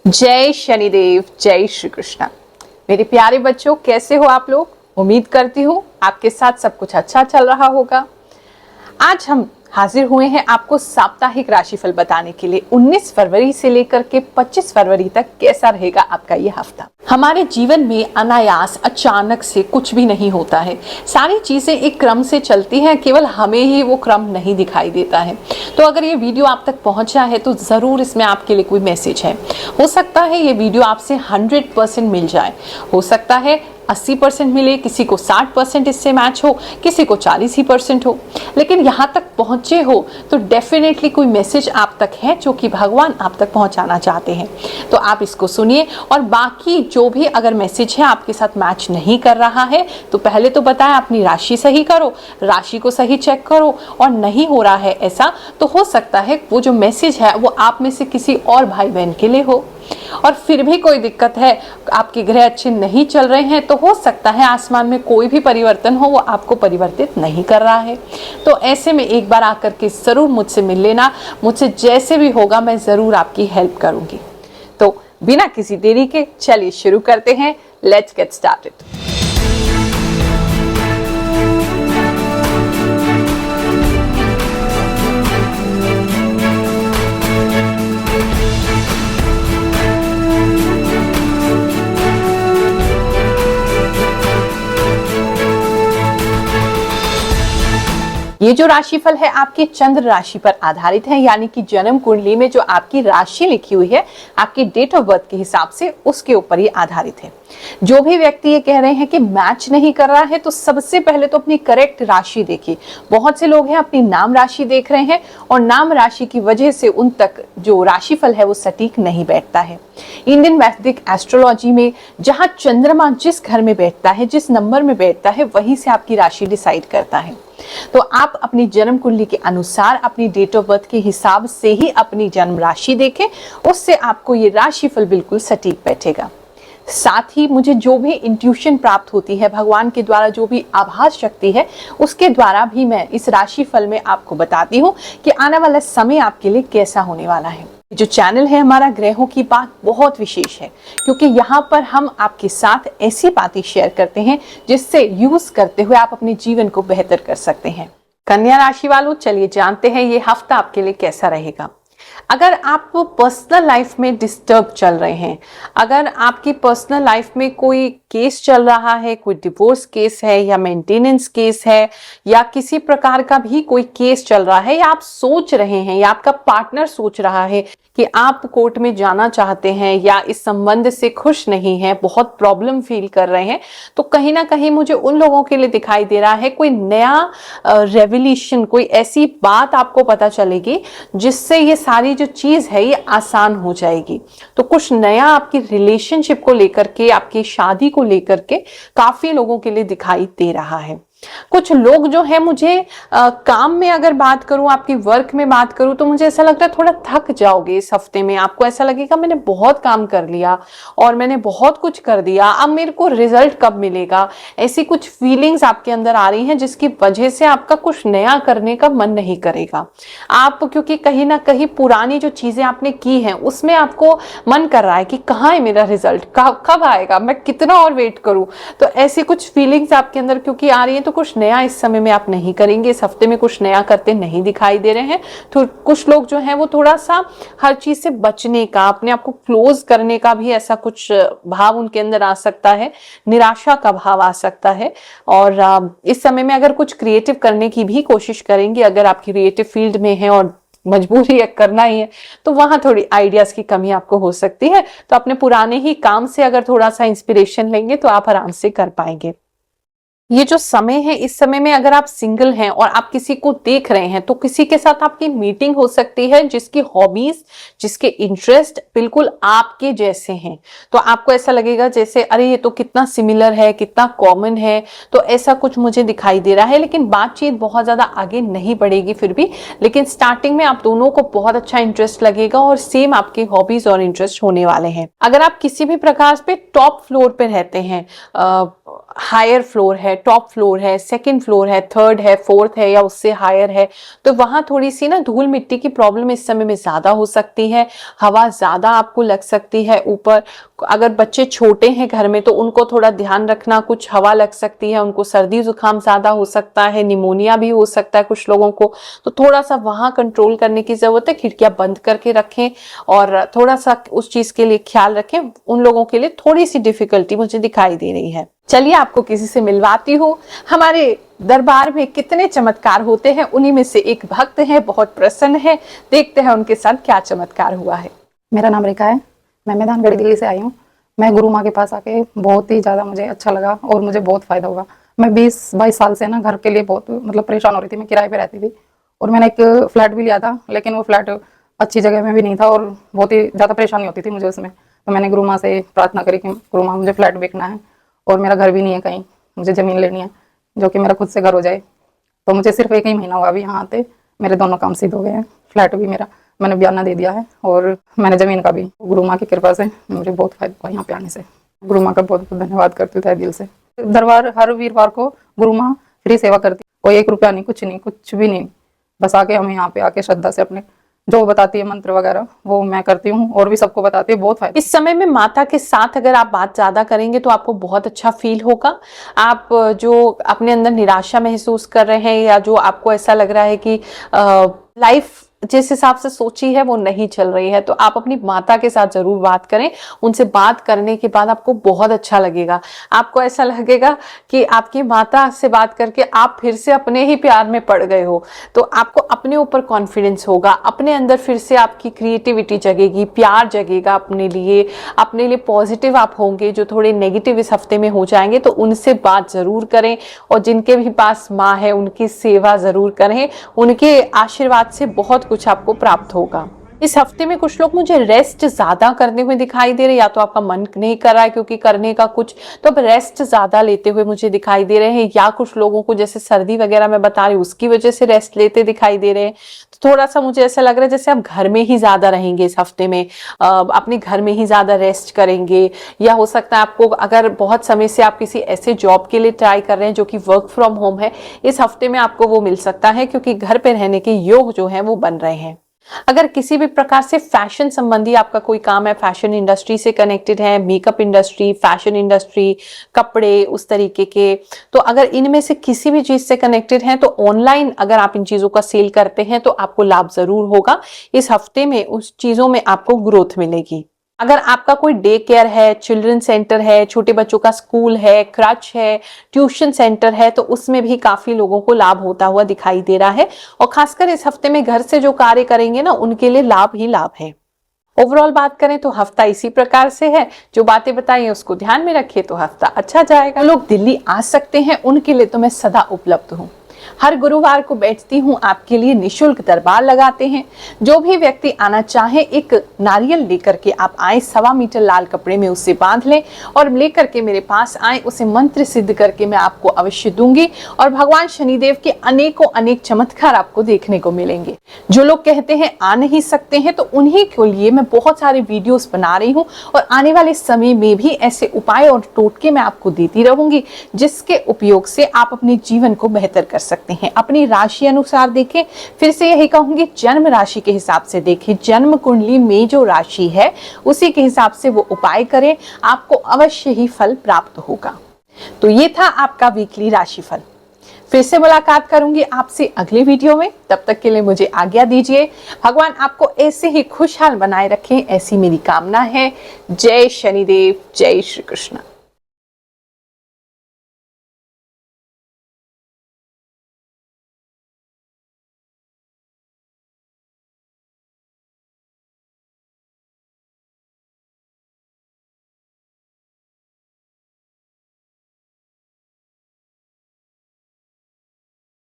जय शनिदेव, जय श्री कृष्णा। मेरे प्यारे बच्चों, कैसे हो आप लोग? उम्मीद करती हूँ आपके साथ सब कुछ अच्छा चल रहा होगा। आज हम हाजिर हुए हैं आपको साप्ताहिक राशिफल बताने के लिए। 19 फरवरी से लेकर के 25 फरवरी तक कैसा रहेगा आपका ये हफ्ता। हमारे जीवन में अनायास अचानक से कुछ भी नहीं होता है। सारी चीजें एक क्रम से चलती हैं, केवल हमें ही वो क्रम नहीं दिखाई देता है। तो अगर ये वीडियो आप तक पहुंचा है तो जरूर इसमें आपके लिए कोई मैसेज है। हो सकता है ये वीडियो आपसे 100% मिल जाए, हो सकता है 80% मिले, किसी को 60% इससे मैच हो, किसी को 40% हो, लेकिन यहाँ तक पहुँचे हो तो डेफिनेटली कोई मैसेज आप तक है जो कि भगवान आप तक पहुँचाना चाहते हैं। तो आप इसको सुनिए, और बाकी जो भी अगर मैसेज है आपके साथ मैच नहीं कर रहा है तो पहले तो बताएं, अपनी राशि सही करो, राशि को सही चेक करो, और नहीं हो रहा है ऐसा तो हो सकता है वो जो मैसेज है वो आप में से किसी और भाई बहन के लिए हो। और फिर भी कोई दिक्कत है, आपके ग्रह अच्छे नहीं चल रहे हैं, तो हो सकता है आसमान में कोई भी परिवर्तन हो वो आपको परिवर्तित नहीं कर रहा है। तो ऐसे में एक बार आकर के जरूर मुझसे मिल लेना, मुझसे जैसे भी होगा मैं जरूर आपकी हेल्प करूंगी। तो बिना किसी देरी के चलिए शुरू करते हैं। Let's get started. ये जो राशिफल है आपकी चंद्र राशि पर आधारित है, यानी कि जन्म कुंडली में जो आपकी राशि लिखी हुई है आपकी डेट ऑफ बर्थ के हिसाब से उसके ऊपर ये आधारित है। जो भी व्यक्ति ये कह रहे हैं कि मैच नहीं कर रहा है तो सबसे पहले तो अपनी करेक्ट राशि देखिए। बहुत से लोग हैं अपनी नाम राशि देख रहे हैं और नाम राशि की वजह से उन तक जो राशिफल है वो सटीक नहीं बैठता है। इंडियन वैदिक एस्ट्रोलॉजी में जहां चंद्रमा जिस घर में बैठता है, जिस नंबर में बैठता है, वहीं से आपकी राशि डिसाइड करता है। तो आप अपनी जन्म कुंडली के अनुसार अपनी डेट ऑफ बर्थ के हिसाब से ही अपनी जन्म राशि देखें, उससे आपको ये राशिफल बिल्कुल सटीक बैठेगा। साथ ही मुझे जो भी इंट्यूशन प्राप्त होती है, भगवान के द्वारा जो भी आभास शक्ति है, उसके द्वारा भी मैं इस राशिफल में आपको बताती हूँ कि आने वाला समय आपके लिए कैसा होने वाला है। जो चैनल है हमारा ग्रहों की बात बहुत विशेष है, क्योंकि यहाँ पर हम आपके साथ ऐसी बातें शेयर करते हैं जिससे यूज करते हुए आप अपने जीवन को बेहतर कर सकते हैं। कन्या राशि वालों, चलिए जानते हैं ये हफ्ता आपके लिए कैसा रहेगा। अगर आप पर्सनल लाइफ में डिस्टर्ब चल रहे हैं, अगर आपकी पर्सनल लाइफ में कोई केस चल रहा है, कोई डिवोर्स केस है या मेंटेनेंस केस है या किसी प्रकार का भी कोई केस चल रहा है, या आप सोच रहे हैं या आपका पार्टनर सोच रहा है कि आप कोर्ट में जाना चाहते हैं या इस संबंध से खुश नहीं है, बहुत प्रॉब्लम फील कर रहे हैं, तो कहीं ना कहीं मुझे उन लोगों के लिए दिखाई दे रहा है कोई नया रेवल्यूशन, कोई ऐसी बात आपको पता चलेगी जिससे ये सारी जो चीज है ये आसान हो जाएगी। तो कुछ नया आपकी रिलेशनशिप को लेकर के, आपकी शादी को लेकर के काफी लोगों के लिए दिखाई दे रहा है। कुछ लोग जो है, मुझे काम में अगर बात करूं, आपकी वर्क में बात करूं, तो मुझे ऐसा लग रहा है थोड़ा थक जाओगे इस हफ्ते में। आपको ऐसा लगेगा मैंने बहुत काम कर लिया और मैंने बहुत कुछ कर दिया, अब मेरे को रिजल्ट कब मिलेगा। ऐसी कुछ फीलिंग्स आपके अंदर आ रही हैं जिसकी वजह से आपका कुछ नया करने का मन नहीं करेगा। आप क्योंकि कहीं ना कहीं पुरानी जो चीजें आपने की हैं उसमें आपको मन कर रहा है कि कहाँ है मेरा रिजल्ट, कब आएगा, मैं कितना और वेट करूं। तो ऐसी कुछ फीलिंग्स आपके अंदर क्योंकि आ रही है, तो कुछ नया इस समय में आप नहीं करेंगे। इस हफ्ते में कुछ नया करते नहीं दिखाई दे रहे हैं। तो कुछ लोग जो हैं वो थोड़ा सा हर चीज से बचने का, अपने आप को क्लोज करने का भी ऐसा कुछ भाव उनके अंदर आ सकता है, निराशा का भाव आ सकता है। और इस समय में अगर कुछ क्रिएटिव करने की भी कोशिश करेंगे, अगर आप क्रिएटिव फील्ड में हैं और मजबूरी है करना ही है, तो वहां थोड़ी आइडियाज की कमी आपको हो सकती है। तो अपने पुराने ही काम से अगर थोड़ा सा इंस्पिरेशन लेंगे तो आप आराम से कर पाएंगे। ये जो समय है, इस समय में अगर आप सिंगल हैं और आप किसी को देख रहे हैं तो किसी के साथ आपकी मीटिंग हो सकती है जिसकी हॉबीज, जिसके इंटरेस्ट बिल्कुल आपके जैसे हैं। तो आपको ऐसा लगेगा जैसे अरे ये तो कितना सिमिलर है, कितना कॉमन है। तो ऐसा कुछ मुझे दिखाई दे रहा है, लेकिन बातचीत बहुत ज्यादा आगे नहीं बढ़ेगी फिर भी। लेकिन स्टार्टिंग में आप दोनों को बहुत अच्छा इंटरेस्ट लगेगा और सेम आपके हॉबीज और इंटरेस्ट होने वाले हैं। अगर आप किसी भी प्रकार पे टॉप फ्लोर पे रहते हैं, हायर फ्लोर है, टॉप फ्लोर है, सेकंड फ्लोर है, थर्ड है, फोर्थ है या उससे हायर है, तो वहां थोड़ी सी ना धूल मिट्टी की प्रॉब्लम इस समय में ज्यादा हो सकती है, हवा ज्यादा आपको लग सकती है ऊपर। अगर बच्चे छोटे हैं घर में तो उनको थोड़ा ध्यान रखना, कुछ हवा लग सकती है, उनको सर्दी जुकाम ज्यादा हो सकता है, निमोनिया भी हो सकता है कुछ लोगों को, तो थोड़ा सा वहां कंट्रोल करने की जरूरत है। खिड़कियां बंद करके रखें और थोड़ा सा उस चीज के लिए ख्याल रखें। उन लोगों के लिए थोड़ी सी डिफिकल्टी मुझे दिखाई दे रही है। चलिए आपको किसी से मिलवाती हूँ। हमारे दरबार में कितने चमत्कार होते हैं, उन्हीं में से एक भक्त है, बहुत प्रसन्न है, देखते हैं उनके साथ क्या चमत्कार हुआ है। मेरा नाम रेखा है, मैं मैदानगढ़ दिल्ली से आई हूँ। मैं गुरु माँ के पास आके बहुत ही ज़्यादा मुझे अच्छा लगा और मुझे बहुत फ़ायदा हुआ। मैं 20-22 साल से ना घर के लिए बहुत मतलब परेशान हो रही थी। मैं किराए पे रहती थी और मैंने एक फ्लैट भी लिया था, लेकिन वो फ्लैट अच्छी जगह में भी नहीं था और बहुत ही ज़्यादा परेशानी होती थी मुझे उसमें। तो मैंने गुरु माँ से प्रार्थना करी कि गुरु माँ मुझे फ्लैट बेचना है और मेरा घर भी नहीं है कहीं, मुझे ज़मीन लेनी है जो कि मेरा खुद से घर हो जाए। तो मुझे सिर्फ 1 ही महीना हुआ अभी यहाँ आते, मेरे दोनों काम सिद्ध हो गए हैं। फ्लैट भी मेरा मैंने बयाना दे दिया है और मैंने ज़मीन का भी। गुरु माँ की कृपा से मुझे बहुत फायदा हुआ यहाँ पे आने से। गुरु माँ का बहुत बहुत धन्यवाद करती हूँ दिल से। दरबार हर वीरवार को गुरु माँ फ्री सेवा करती, कोई 1 रुपया नहीं, कुछ नहीं, कुछ भी नहीं, बस आके हमें यहाँ पे आके श्रद्धा से अपने जो बताती है मंत्र वगैरह वो मैं करती हूँ और भी सबको बताती है। बहुत फायदा। इस समय में माता के साथ अगर आप बात ज्यादा करेंगे तो आपको बहुत अच्छा फील होगा। आप जो अपने अंदर निराशा महसूस कर रहे हैं या जो आपको ऐसा लग रहा है कि लाइफ जिस हिसाब से सोची है वो नहीं चल रही है, तो आप अपनी माता के साथ जरूर बात करें। उनसे बात करने के बाद आपको बहुत अच्छा लगेगा। आपको ऐसा लगेगा कि आपकी माता से बात करके आप फिर से अपने ही प्यार में पड़ गए हो। तो आपको अपने ऊपर कॉन्फिडेंस होगा, अपने अंदर फिर से आपकी क्रिएटिविटी जगेगी, प्यार जगेगा अपने लिए पॉजिटिव आप होंगे। जो थोड़े नेगेटिव इस हफ्ते में हो जाएंगे तो उनसे बात जरूर करें और जिनके भी पास माँ है उनकी सेवा जरूर करें। उनके आशीर्वाद से बहुत कुछ आपको प्राप्त होगा। इस हफ्ते में कुछ लोग मुझे रेस्ट ज्यादा करते हुए दिखाई दे रहे हैं, या तो आपका मन नहीं कर रहा है क्योंकि करने का कुछ, तो अब रेस्ट ज्यादा लेते हुए मुझे दिखाई दे रहे हैं, या कुछ लोगों को जैसे सर्दी वगैरह मैं बता रही हूँ उसकी वजह से रेस्ट लेते दिखाई दे रहे हैं। तो थोड़ा सा मुझे ऐसा लग रहा है जैसे आप घर में ही ज्यादा रहेंगे इस हफ्ते में, अपने घर में ही ज्यादा रेस्ट करेंगे। या हो सकता है आपको, अगर बहुत समय से आप किसी ऐसे जॉब के लिए ट्राई कर रहे हैं जो कि वर्क फ्रॉम होम है, इस हफ्ते में आपको वो मिल सकता है क्योंकि घर पे रहने के योग जो है वो बन रहे हैं। अगर किसी भी प्रकार से फैशन संबंधी आपका कोई काम है, फैशन इंडस्ट्री से कनेक्टेड है, मेकअप इंडस्ट्री, फैशन इंडस्ट्री, कपड़े उस तरीके के, तो अगर इनमें से किसी भी चीज से कनेक्टेड है तो ऑनलाइन अगर आप इन चीजों का सेल करते हैं तो आपको लाभ जरूर होगा। इस हफ्ते में उस चीजों में आपको ग्रोथ मिलेगी। अगर आपका कोई डे केयर है, चिल्ड्रन सेंटर है, छोटे बच्चों का स्कूल है, क्रच है, ट्यूशन सेंटर है, तो उसमें भी काफी लोगों को लाभ होता हुआ दिखाई दे रहा है। और खासकर इस हफ्ते में घर से जो कार्य करेंगे ना उनके लिए लाभ ही लाभ है। ओवरऑल बात करें तो हफ्ता इसी प्रकार से है। जो बातें बताई हैं उसको ध्यान में रखिए तो हफ्ता अच्छा जाएगा। लोग दिल्ली आ सकते हैं उनके लिए तो मैं सदा उपलब्ध हूँ। हर गुरुवार को बैठती हूँ आपके लिए, निशुल्क दरबार लगाते हैं। जो भी व्यक्ति आना चाहे एक नारियल लेकर के आप आए, 1.25 मीटर लाल कपड़े में उसे बांध लें और लेकर के मेरे पास आए, उसे मंत्र सिद्ध करके मैं आपको अवश्य दूंगी और भगवान शनिदेव के अनेकों अनेक चमत्कार आपको देखने को मिलेंगे। जो लोग कहते हैं आ नहीं सकते हैं तो उन्हीं के लिए मैं बहुत सारे वीडियोस बना रही हूँ और आने वाले समय में भी ऐसे उपाय और टोटके मैं आपको देती रहूंगी जिसके उपयोग से आप अपने जीवन को बेहतर कर सकते हैं। अपनी राशि अनुसार देखें, फिर से यही कहूंगी जन्म राशि के हिसाब से देखें, जन्म कुंडली में जो राशि है उसी के हिसाब से वो उपाय करें, आपको अवश्य ही फल प्राप्त होगा। तो ये था आपका वीकली राशिफल। फिर से मुलाकात करूंगी आपसे अगले वीडियो में, तब तक के लिए मुझे आज्ञा दीजिए। भगवान आपको ऐसे ही खुशहाल बनाए रखें, ऐसी मेरी कामना है। जय शनिदेव, जय श्री कृष्ण।